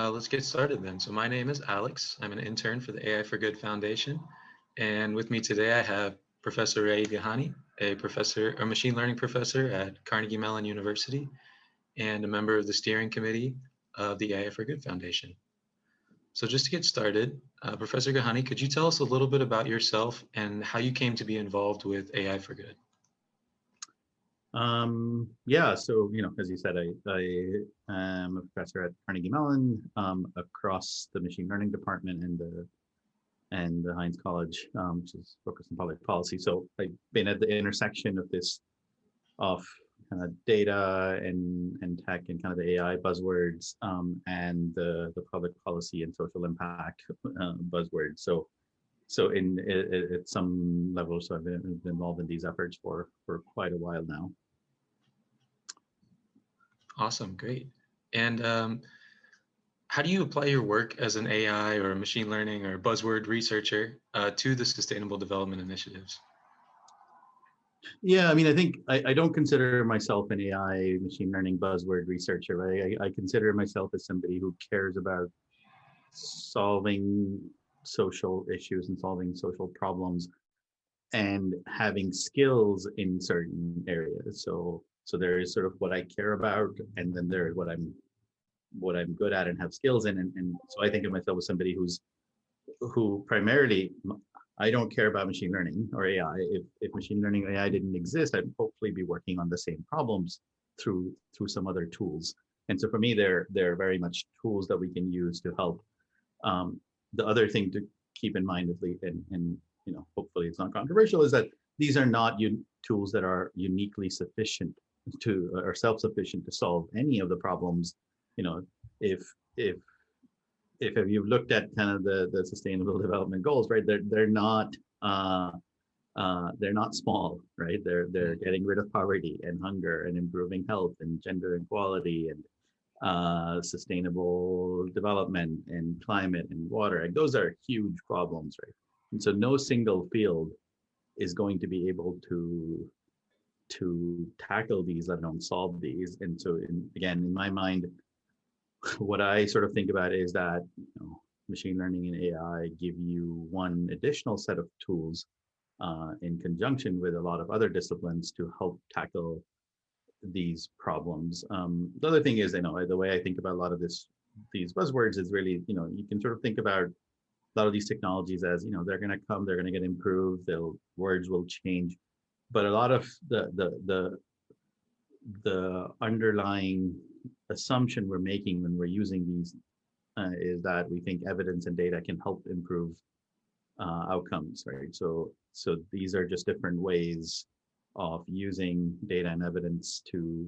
Let's get started then. So my name is Alex. I'm an intern for the AI for Good Foundation. And with me today, I have Professor Rayid Ghani, a machine learning professor at Carnegie Mellon University, and a member of the steering committee of the AI for Good Foundation. So just to get started, Professor Ghani, could you tell us a little bit about yourself and how you came to be involved with AI for Good? Yeah, so as you said, I am a professor at Carnegie Mellon across the machine learning department and the Heinz College, which is focused on public policy. So I've been at the intersection of this of kind of data and tech and kind of the AI buzzwords and the public policy and social impact buzzwords. So at some level, so I've been involved in these efforts for quite a while now. Awesome, great. And how do you apply your work as an AI or a machine learning or buzzword researcher to the Sustainable Development Initiatives? Yeah, I mean, I think I don't consider myself an AI machine learning buzzword researcher, right? I consider myself as somebody who cares about solving social issues and solving social problems and having skills in certain areas. So there is sort of what I care about, and then there's what I'm good at and have skills in. And so I think of myself as somebody who primarily, I don't care about machine learning or AI. If machine learning or AI didn't exist, I'd hopefully be working on the same problems through some other tools. And so for me, they're very much tools that we can use to help. The other thing to keep in mind, and hopefully it's not controversial, is that these are not tools that are uniquely sufficient to or self-sufficient to solve any of the problems. If you've looked at kind of the sustainable development goals, right, they're not small, right? They're getting rid of poverty and hunger and improving health and gender equality and sustainable development and climate and water. And those are huge problems, right? And so no single field is going to be able to tackle these, let alone solve these. And so again, in my mind, what I sort of think about is that machine learning and AI give you one additional set of tools in conjunction with a lot of other disciplines to help tackle these problems. The other thing is, the way I think about a lot of these buzzwords is really, you can sort of think about a lot of these technologies as, they're going to come, they're going to get improved, words will change. But a lot of the underlying assumption we're making when we're using these is that we think evidence and data can help improve outcomes, right? So these are just different ways of using data and evidence to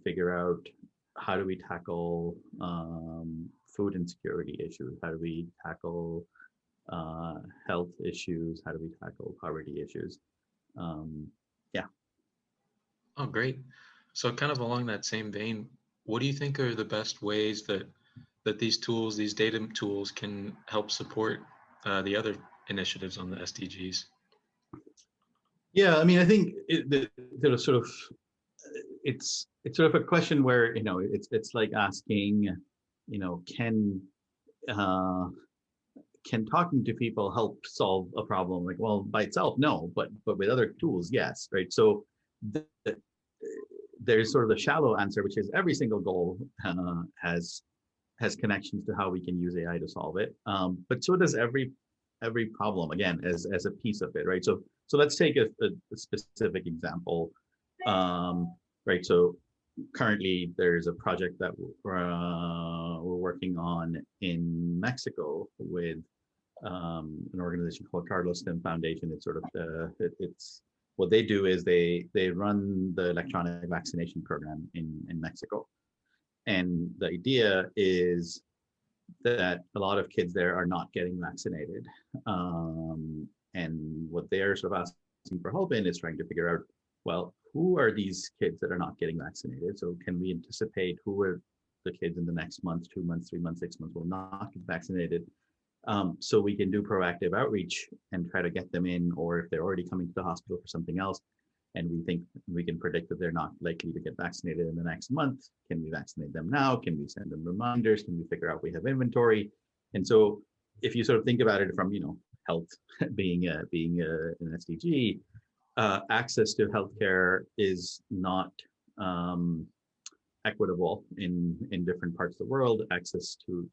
figure out how do we tackle food insecurity issues, how do we tackle health issues, how do we tackle poverty issues. Yeah. Oh, great. So kind of along that same vein, what do you think are the best ways that these tools, these data tools, can help support the other initiatives on the SDGs? Yeah, I mean, I think it's sort of a question where it's like asking, can talking to people help solve a problem? Like, well, by itself, no, but with other tools, yes, right? So there's sort of the shallow answer, which is every single goal has connections to how we can use AI to solve it. But so does every problem, again, as a piece of it, right? So let's take a specific example, right? So currently there's a project that we're working on in Mexico with an organization called Carlos Slim Foundation. It's sort of it's what they do is they run the electronic vaccination program in Mexico. And the idea is that a lot of kids there are not getting vaccinated. And what they're sort of asking for help in is trying to figure out, well, who are these kids that are not getting vaccinated? So can we anticipate who are the kids in the next month, 2 months, 3 months, 6 months will not get vaccinated? So we can do proactive outreach and try to get them in, or if they're already coming to the hospital for something else, and we think we can predict that they're not likely to get vaccinated in the next month. Can we vaccinate them now? Can we send them reminders? Can we figure out we have inventory? And so if you sort of think about it from, health being an SDG, access to healthcare is not equitable in different parts of the world. Access to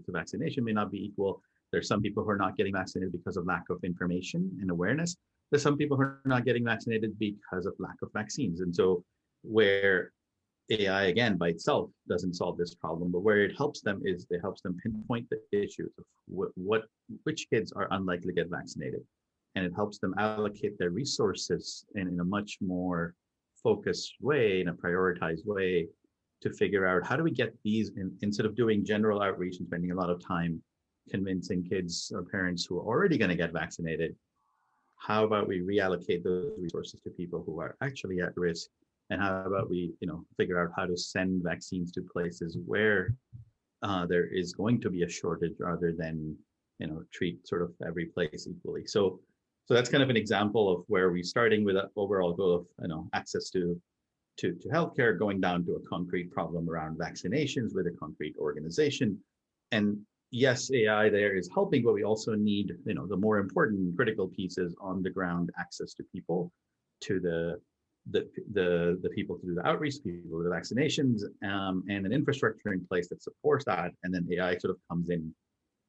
vaccination may not be equal. There's some people who are not getting vaccinated because of lack of information and awareness. There's some people who are not getting vaccinated because of lack of vaccines. And so where AI, again, by itself doesn't solve this problem, but where it helps them is it helps them pinpoint the issues of which kids are unlikely to get vaccinated. And it helps them allocate their resources in a much more focused way, in a prioritized way, to figure out how do we get these, instead of doing general outreach and spending a lot of time convincing kids or parents who are already going to get vaccinated, how about we reallocate those resources to people who are actually at risk? And how about we, figure out how to send vaccines to places where there is going to be a shortage, rather than, treat sort of every place equally. So that's kind of an example of where we're starting with an overall goal of, access to healthcare, going down to a concrete problem around vaccinations with a concrete organization. And yes, AI there is helping, but we also need, the more important critical pieces on the ground, access to people, to the people to do the outreach, people to do the vaccinations, and an infrastructure in place that supports that. And then AI sort of comes in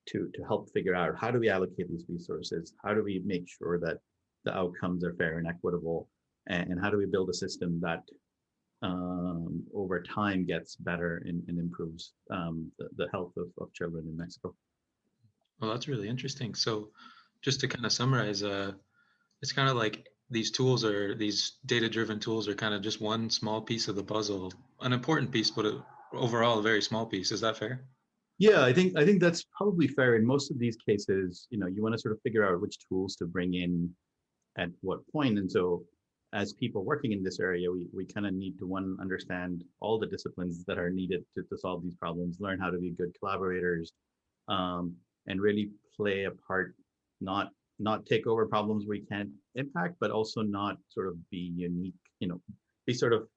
to help figure out, how do we allocate these resources? How do we make sure that the outcomes are fair and equitable? And how do we build a system that over time gets better and improves the health of children in Mexico? Well, that's really interesting. So just to kind of summarize, it's kind of like these data-driven tools are kind of just one small piece of the puzzle, an important piece, but overall a very small piece. Is that fair? Yeah, I think that's probably fair. In most of these cases, you want to sort of figure out which tools to bring in at what point. And so as people working in this area, we kind of need to, one, understand all the disciplines that are needed to solve these problems, learn how to be good collaborators, and really play a part, not take over problems we can't impact, but also not sort of be unique, be sort of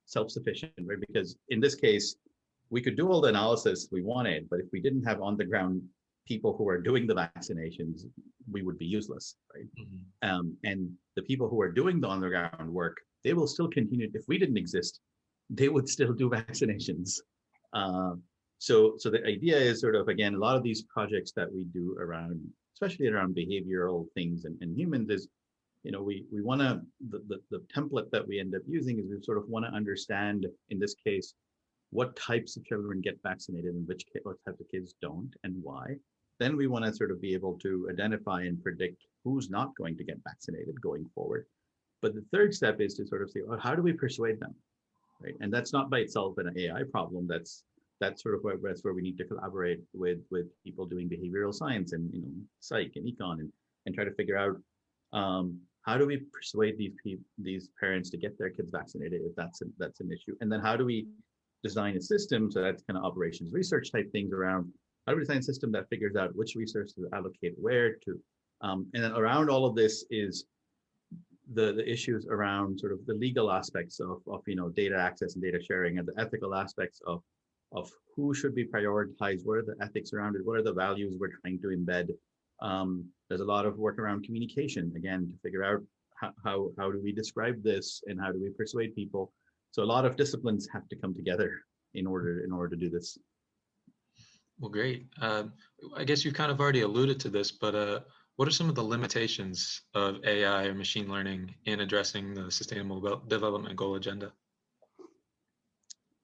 self-sufficient, right? Because in this case, we could do all the analysis we wanted, but if we didn't have on the ground people who are doing the vaccinations, we would be useless, right? Mm-hmm. And the people who are doing the on the ground work, they will still continue. If we didn't exist, they would still do vaccinations. So the idea is sort of, again, a lot of these projects that we do around, especially around behavioral things and humans, is, we want to, the template that we end up using is we sort of want to understand, in this case, what types of children get vaccinated and what types of kids don't, and why. Then we want to sort of be able to identify and predict who's not going to get vaccinated going forward. But the third step is to sort of say, well, how do we persuade them, right? And that's not by itself an AI problem. That's sort of where we need to collaborate with people doing behavioral science and psych and econ and try to figure out how do we persuade these parents to get their kids vaccinated if that's an issue, and then how do we design a system, so that's kind of operations research type things around, how do we design a system that figures out which resources to allocate where to, and then around all of this is the issues around sort of the legal aspects of data access and data sharing, and the ethical aspects of who should be prioritized, what are the ethics around it, what are the values we're trying to embed. There's a lot of work around communication, again, to figure out how do we describe this and how do we persuade people. So a lot of disciplines have to come together in order to do this. Well, great. I guess you kind of already alluded to this, but what are some of the limitations of AI or machine learning in addressing the Sustainable Development Goal agenda?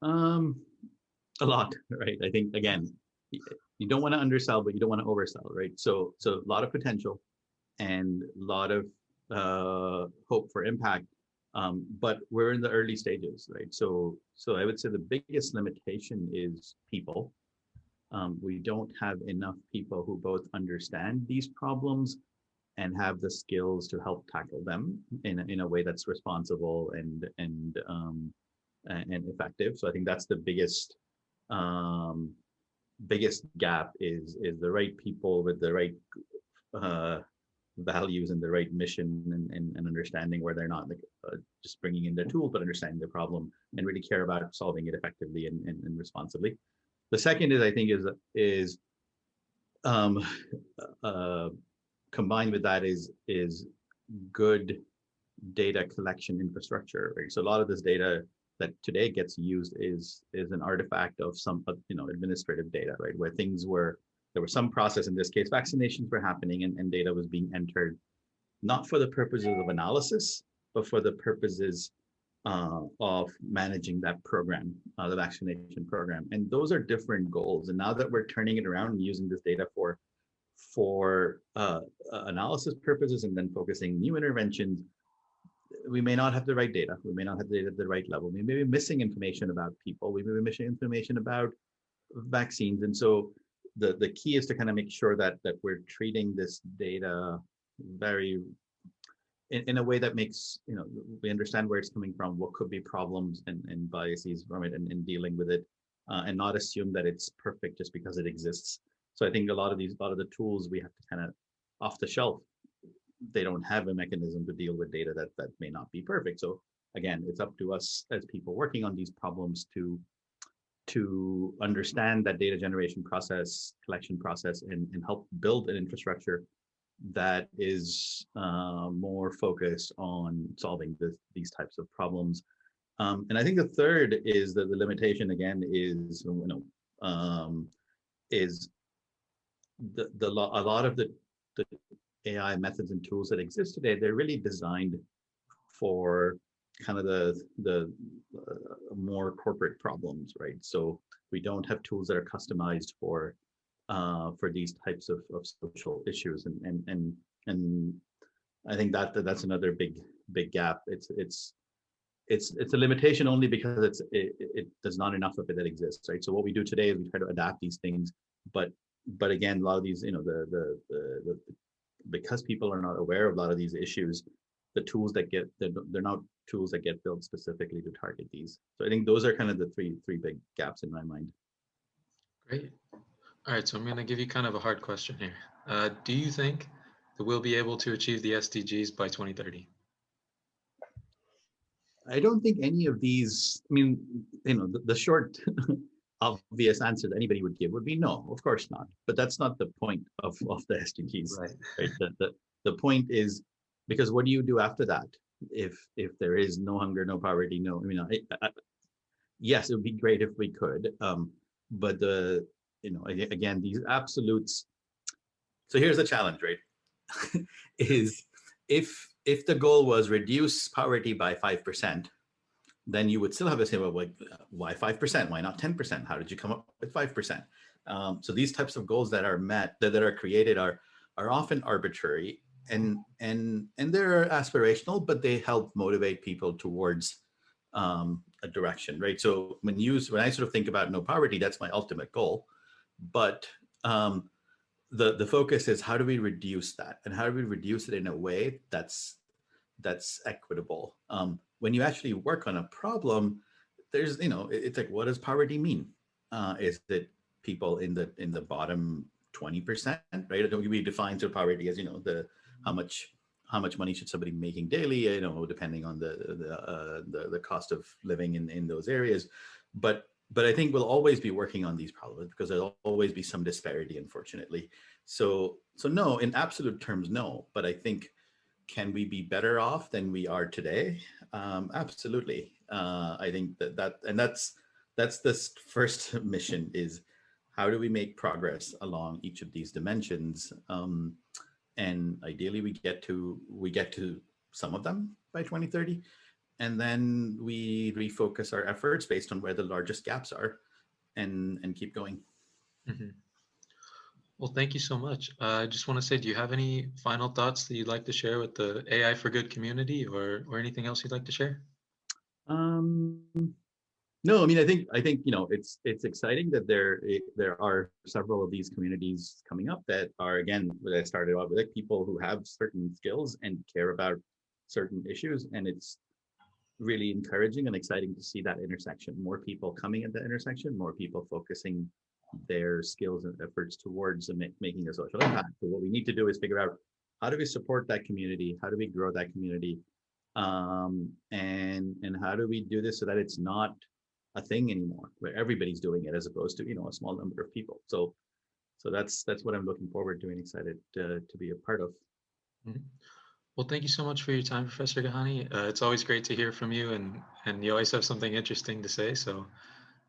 A lot, right? I think, again, you don't want to undersell, but you don't want to oversell, right? So a lot of potential and a lot of hope for impact. But we're in the early stages, right? So I would say the biggest limitation is people. We don't have enough people who both understand these problems and have the skills to help tackle them in a way that's responsible and effective. So I think that's the biggest gap is the right people with the right values and the right mission, and understanding where they're not like just bringing in their tool, but understanding the problem and really care about solving it effectively and responsibly. The second is, I think, is um, uh, combined with that is good data collection infrastructure, right? So a lot of this data that today gets used is an artifact of some administrative data, right? Where there was some process, in this case vaccinations were happening, and data was being entered not for the purposes of analysis, but for the purposes of managing that program, the vaccination program. And those are different goals. And now that we're turning it around and using this data for analysis purposes and then focusing new interventions, we may not have the right data. We may not have the data at the right level. We may be missing information about people. We may be missing information about vaccines. And so the key is to kind of make sure that we're treating this data very in a way that makes, we understand where it's coming from, what could be problems and biases from it, and dealing with it, and not assume that it's perfect just because it exists. So I think a lot of the tools we have to kind of off the shelf, they don't have a mechanism to deal with data that may not be perfect. So again, it's up to us as people working on these problems to understand that data generation process, collection process, and help build an infrastructure that is more focused on solving these types of problems. And I think the third is that the limitation again is, is a lot of the AI methods and tools that exist today. They're really designed for kind of the more corporate problems, right? So we don't have tools that are customized for these types of social issues, and I think that's another big gap. It's a limitation only because there's not enough of it that exists, right? So what we do today is we try to adapt these things, but again, a lot of these, the because people are not aware of a lot of these issues, the tools that they're not tools that get built specifically to target these. So I think those are kind of the three big gaps in my mind. Great. All right, so I'm going to give you kind of a hard question here. Do you think that we'll be able to achieve the SDGs by 2030? I don't think any of these, I mean, the short obvious answer that anybody would give would be no, of course not. But that's not the point of the SDGs. Right? The point is, because what do you do after that? If there is no hunger, no poverty, no, yes, it would be great if we could. But again, these absolutes. So here's the challenge, right? is if the goal was reduce poverty by 5%, then you would still have to say, well, why 5%? Why not 10%? How did you come up with 5%? So these types of goals that are met, that are created, are often arbitrary, and they're aspirational, but they help motivate people towards a direction, right? So when I sort of think about no poverty, that's my ultimate goal, but the focus is, how do we reduce that, and how do we reduce it in a way that's equitable? When you actually work on a problem, there's it's like, what does poverty mean? Is it people in the bottom 20%, right? Don't we define sort of poverty as how much money should somebody be making daily, depending on the cost of living in those areas. But I think we'll always be working on these problems because there'll always be some disparity, unfortunately. So no, in absolute terms, no. But I think, can we be better off than we are today? Absolutely. I think that's this first mission, is how do we make progress along each of these dimensions? And ideally we get to some of them by 2030. And then we refocus our efforts based on where the largest gaps are, and keep going. Mm-hmm. Well, thank you so much. I just want to say, do you have any final thoughts that you'd like to share with the AI for Good community, or anything else you'd like to share? No, I mean, I think it's exciting that there are several of these communities coming up that are, again, what I started out with, like people who have certain skills and care about certain issues, and it's really encouraging and exciting to see that intersection. More people coming at the intersection, more people focusing their skills and efforts towards making a social impact. So what we need to do is figure out how do we support that community? How do we grow that community? And how do we do this so that it's not a thing anymore, where everybody's doing it as opposed to, a small number of people. So that's what I'm looking forward to and excited to be a part of. Mhm. Well, thank you so much for your time, Professor Ghani. It's always great to hear from you, and you always have something interesting to say. So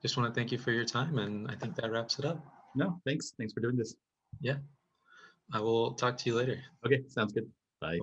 just want to thank you for your time, and I think that wraps it up. No, thanks for doing this. Yeah, I will talk to you later. Okay, sounds good. Bye.